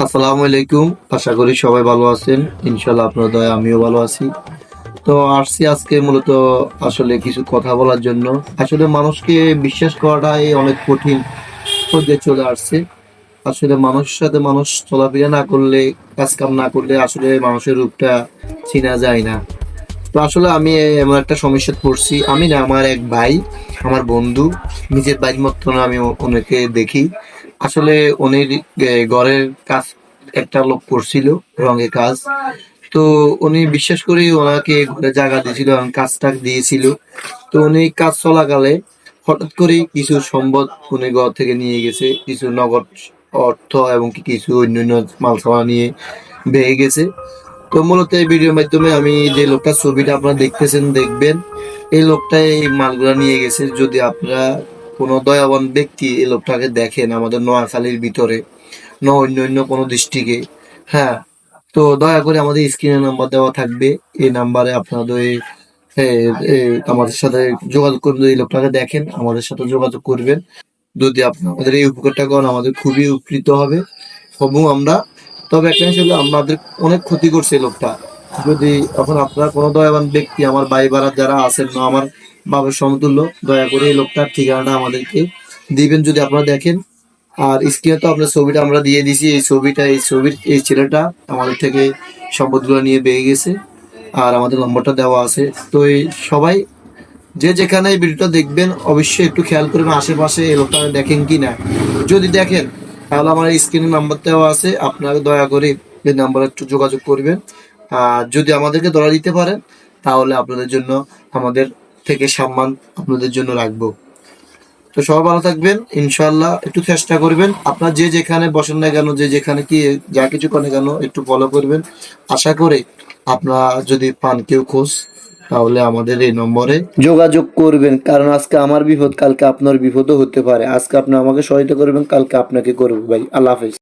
আসসালামু আলাইকুম। আশা করি সবাই ভালো আছেন। ইনশাআল্লাহ আপনার দয়ায় আমিও ভালো আছি। তো আসছি আজকে মূলত আসলে কিছু কথা বলার জন্য। আসলে মানুষকে বিশ্বাস করাটাই অনেক কঠিন পর্যায়ে চলে আসছে। আসলে মানুষের সাথে মানুষ চলাফেরা না করলে, কাজকাম না করলে আসলে মানুষের রূপটা চেনা যায় না। তো আসলে আমি এমন একটা সমস্যায় পড়ছি। আমি না, আমার এক ভাই, আমার বন্ধু, নিজের ভাইয়ের মতন আমি ওনাকে দেখি। আসলে উনির ঘরের কাজ একটা লোক করছিল, রঙের কাজ। তো উনি বিশ্বাস করি ওনাকে ঘরে জায়গা দিয়েছিল এবং কাজটা দিয়েছিল। তো উনি কাজ চলাকালে হঠাৎ করে কিছু সম্পদ উনি ঘর থেকে নিয়ে গেছে, কিছু নগদ অর্থ এবং কি কিছু অন্যান্য মালসামা নিয়ে বেরিয়ে গেছে। তো মূলত এই ভিডিওর মাধ্যমে আমি যে লোকটার ছবিটা আপনারা দেখতেছেন, দেখবেন এই লোকটা এই মালগুলা নিয়ে গেছে। যদি আপনারা কোনো দয়াবান ব্যক্তি এই লোকটাকে দেখেন আমাদের নোয়াখালীর ভিতরে, অন্য কোনো ডিস্ট্রিক্টে, হ্যাঁ, তো দয়া করে আমাদের স্ক্রিনে নাম্বার দেওয়া থাকবে। এই নাম্বারে আপনাদের এ, এ, আমাদের সাথে যোগাযোগ করুন। যদি এই লোকটাকে দেখেন আমাদের সাথে যোগাযোগ করবেন। যদি আপনি আমাদের এই উপকারটা করেন আমাদের খুবই উপকৃত হবে হবো আমরা। তবে একটা জিনিস হলো, আমাদের অনেক ক্ষতি করছে এই লোকটা। যদি এখন আপনার কোনো দয়াবান ব্যক্তি, আমার ভাই বাড়া যারা আছেন না, আমার বাবার সমতুল্য, দয়া করে এই লোকটার ঠিকানাটা আমাদেরকে দিবেন যদি আপনারা দেখেন। আর স্ক্রিনে তো আপনার ছবিটা আমরা দিয়ে দিছি। এই ছবিটা, এই ছবির এই ছেলেটা আমাদের থেকে সম্পদগুলো নিয়ে বেরিয়ে গেছে। আর আমাদের নম্বরটা দেওয়া আছে। তো এই সবাই যে যেখানে এই ভিডিওটা দেখবেন অবশ্যই একটু খেয়াল করবেন আশেপাশে এই লোকটা দেখেন কি না। যদি দেখেন তাহলে আমার স্ক্রিনে নাম্বার দেওয়া আছে, আপনারা দয়া করে এই নাম্বারে একটু যোগাযোগ করবেন। আর যদি আমাদেরকে ধরা দিতে পারেন তাহলে আপনাদের জন্য আমাদের থেকে সম্মান আপনাদের জন্য রাখবো। তো সবাই ভালো থাকবেন, ইনশাল্লাহ একটু চেষ্টা করবেন। আপনার যে যেখানে বসেন না কেন, যে যেখানে কি যা কিছু করেন কেন, একটু ফলো করবেন। আশা করে আপনারা যদি পান কেউ খোঁজ, তাহলে আমাদের এই নম্বরে যোগাযোগ করবেন। কারণ আজকে আমার বিপদ, কালকে আপনার বিপদও হতে পারে। আজকে আপনি আমাকে সহায়তা করবেন, কালকে আপনাকে করবো। ভাই, আল্লাহ হাফেজ।